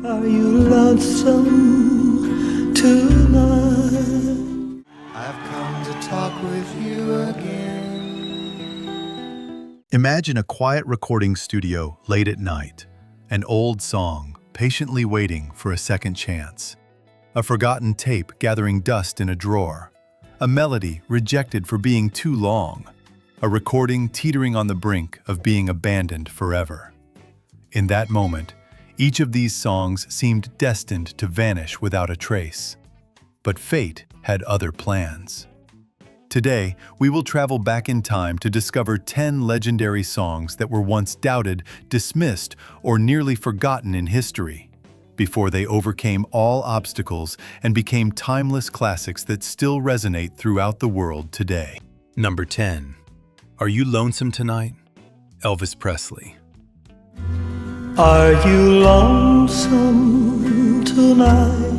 Are you lonesome tonight? I've come to talk with you again. Imagine a quiet recording studio late at night, an old song patiently waiting for a second chance, a forgotten tape gathering dust in a drawer, a melody rejected for being too long, a recording teetering on the brink of being abandoned forever. In that moment, each of these songs seemed destined to vanish without a trace. But fate had other plans. Today, we will travel back in time to discover 10 legendary songs that were once doubted, dismissed, or nearly forgotten in history, before they overcame all obstacles and became timeless classics that still resonate throughout the world today. Number 10. Are You Lonesome Tonight? Elvis Presley. Are you lonesome tonight?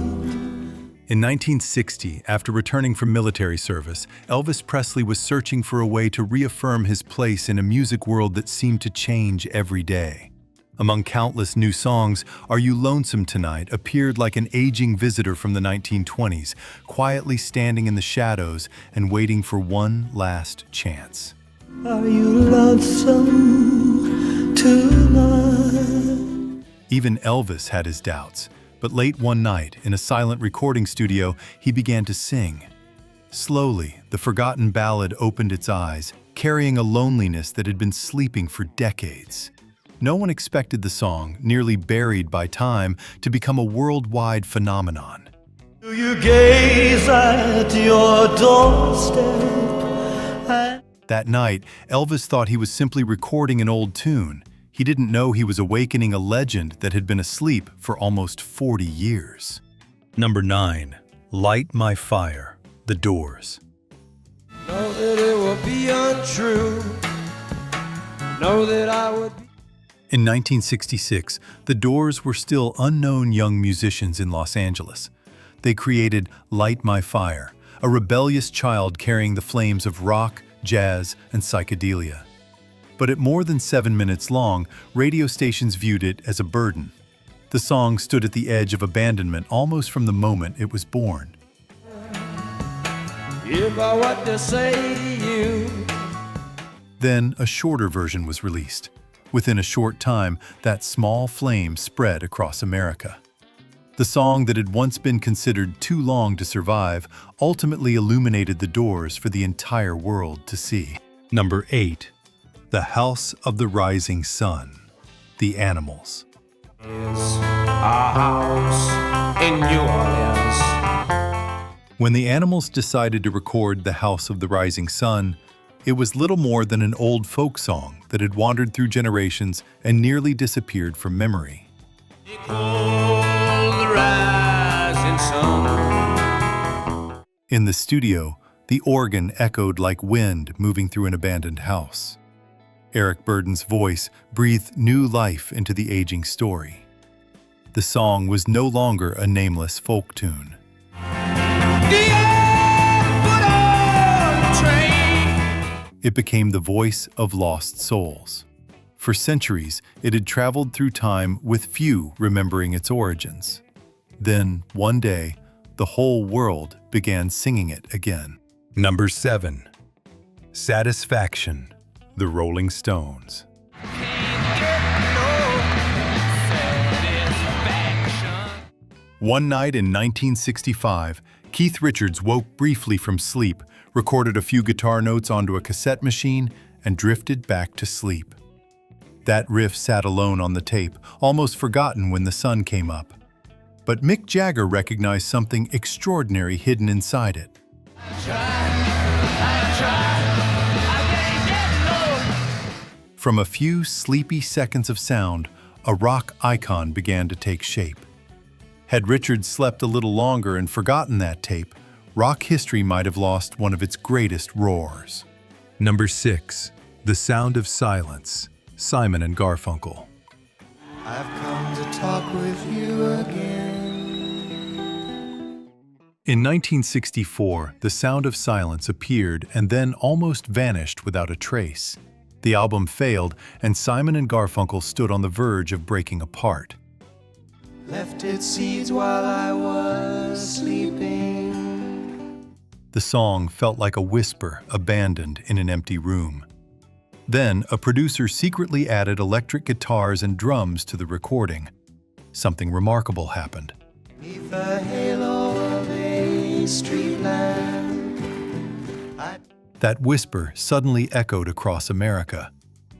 In 1960, after returning from military service, Elvis Presley was searching for a way to reaffirm his place in a music world that seemed to change every day. Among countless new songs, Are You Lonesome Tonight appeared like an aging visitor from the 1920s, quietly standing in the shadows and waiting for one last chance. Are you lonesome tonight? Even Elvis had his doubts, but late one night, in a silent recording studio, he began to sing. Slowly, the forgotten ballad opened its eyes, carrying a loneliness that had been sleeping for decades. No one expected the song, nearly buried by time, to become a worldwide phenomenon. Do you gaze at your doorstep? That night, Elvis thought he was simply recording an old tune. He didn't know he was awakening a legend that had been asleep for almost 40 years. Number 9. Light My Fire, The Doors. Know that it will be untrue. Know that I would be. In 1966, The Doors were still unknown young musicians in Los Angeles. They created Light My Fire, a rebellious child carrying the flames of rock, jazz, and psychedelia. But at more than 7 minutes long, radio stations viewed it as a burden. The song stood at the edge of abandonment almost from the moment it was born. If I what to say to you. Then a shorter version was released. Within a short time, that small flame spread across America. The song that had once been considered too long to survive ultimately illuminated the Doors for the entire world to see. Number 8. The House of the Rising Sun, The Animals. Is a house in New Orleans. When the Animals decided to record The House of the Rising Sun, it was little more than an old folk song that had wandered through generations and nearly disappeared from memory. The rising sun. In the studio, the organ echoed like wind moving through an abandoned house. Eric Burdon's voice breathed new life into the aging story. The song was no longer a nameless folk tune. It became the voice of lost souls. For centuries, it had traveled through time with few remembering its origins. Then, one day, the whole world began singing it again. Number 7. Satisfaction, The Rolling Stones. One night in 1965, Keith Richards woke briefly from sleep, recorded a few guitar notes onto a cassette machine, and drifted back to sleep. That riff sat alone on the tape, almost forgotten when the sun came up. But Mick Jagger recognized something extraordinary hidden inside it. From a few sleepy seconds of sound, a rock icon began to take shape. Had Richards slept a little longer and forgotten that tape, rock history might have lost one of its greatest roars. Number 6. The Sound of Silence, Simon and Garfunkel. I've come to talk with you again. In 1964, The Sound of Silence appeared and then almost vanished without a trace. The album failed, and Simon and Garfunkel stood on the verge of breaking apart. left its seeds while I was sleeping. The song felt like a whisper abandoned in an empty room. Then, a producer secretly added electric guitars and drums to the recording. Something remarkable happened. Beneath the halo of a street lamp, That whisper suddenly echoed across America.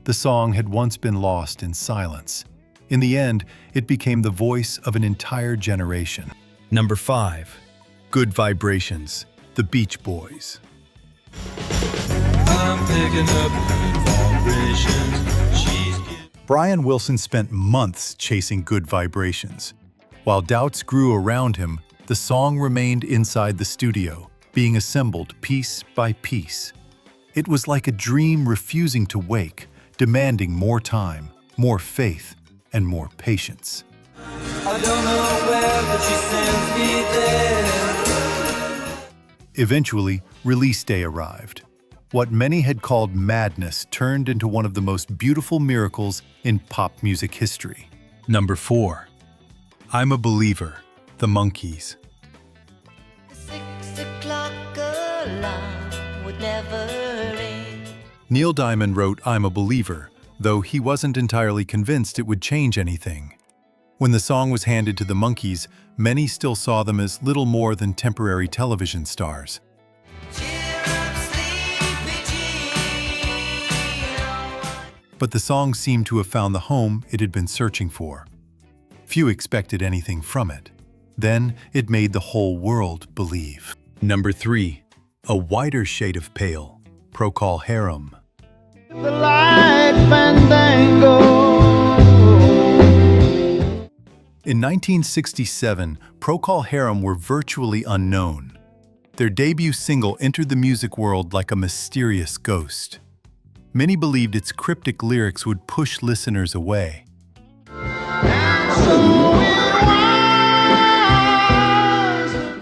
The song had once been lost in silence. In the end, it became the voice of an entire generation. Number 5. Good Vibrations, The Beach Boys. I'm picking up good vibrations. She's Brian Wilson spent months chasing good vibrations. While doubts grew around him, the song remained inside the studio, being assembled piece by piece. It was like a dream refusing to wake, demanding more time, more faith, and more patience. I don't know where, but she sends me there. Eventually, release day arrived. What many had called madness turned into one of the most beautiful miracles in pop music history. Number 4. I'm a Believer, The Monkees. The 6 o'clock alarm would never ring. Neil Diamond wrote I'm a Believer, though he wasn't entirely convinced it would change anything. When the song was handed to the Monkees, many still saw them as little more than temporary television stars. Cheer up, sleepy Jean. But the song seemed to have found the home it had been searching for. Few expected anything from it. Then it made the whole world believe. Number 3. A Wider Shade of Pale, Procol Harum. The light fandango. In 1967, Procol Harum were virtually unknown. Their debut single entered the music world like a mysterious ghost. Many believed its cryptic lyrics would push listeners away.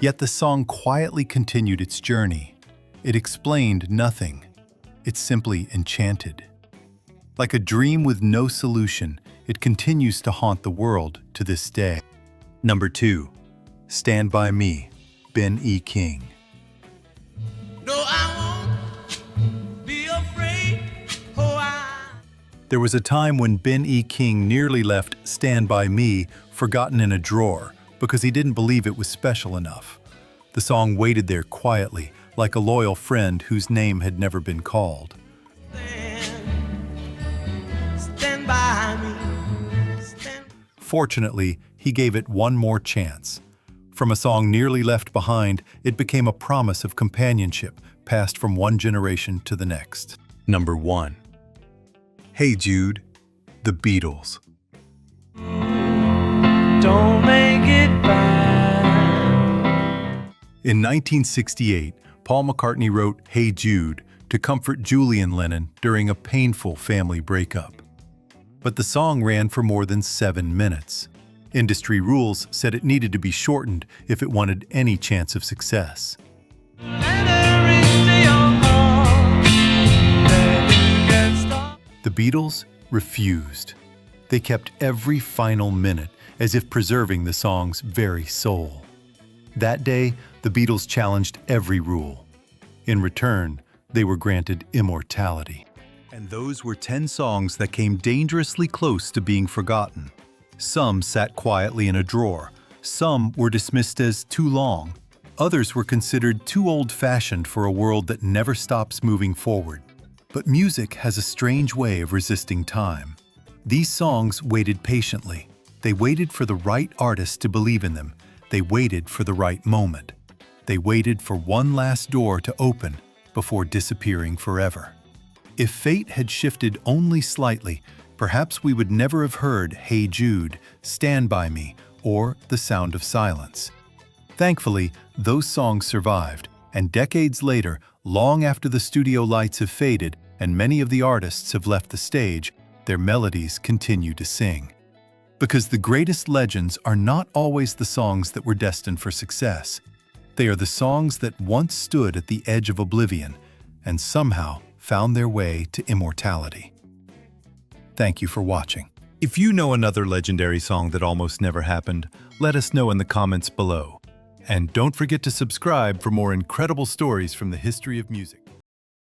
Yet the song quietly continued its journey. It explained nothing. It simply enchanted. Like a dream with no solution, it continues to haunt the world to this day. Number 2. Stand By Me, Ben E. King. No, I won't be afraid. Oh, There was a time when Ben E. King nearly left Stand By Me forgotten in a drawer because he didn't believe it was special enough. The song waited there quietly, like a loyal friend whose name had never been called. stand by me. Stand. Fortunately, he gave it one more chance. From a song nearly left behind, it became a promise of companionship passed from one generation to the next. Number 1. Hey Jude, The Beatles. Don't make it bad. In 1968, Paul McCartney wrote Hey Jude to comfort Julian Lennon during a painful family breakup. But the song ran for more than 7 minutes. Industry rules said it needed to be shortened if it wanted any chance of success. The Beatles refused. They kept every final minute as if preserving the song's very soul. That day, the Beatles challenged every rule. In return, they were granted immortality. And those were 10 songs that came dangerously close to being forgotten. Some sat quietly in a drawer. Some were dismissed as too long. Others were considered too old-fashioned for a world that never stops moving forward. But music has a strange way of resisting time. These songs waited patiently. They waited for the right artist to believe in them. They waited for the right moment. They waited for one last door to open before disappearing forever. If fate had shifted only slightly, perhaps we would never have heard Hey Jude, Stand By Me, or The Sound of Silence. Thankfully, those songs survived, and decades later, long after the studio lights have faded and many of the artists have left the stage, their melodies continue to sing. Because the greatest legends are not always the songs that were destined for success. They are the songs that once stood at the edge of oblivion and somehow found their way to immortality. Thank you for watching. If you know another legendary song that almost never happened, let us know in the comments below. And don't forget to subscribe for more incredible stories from the history of music.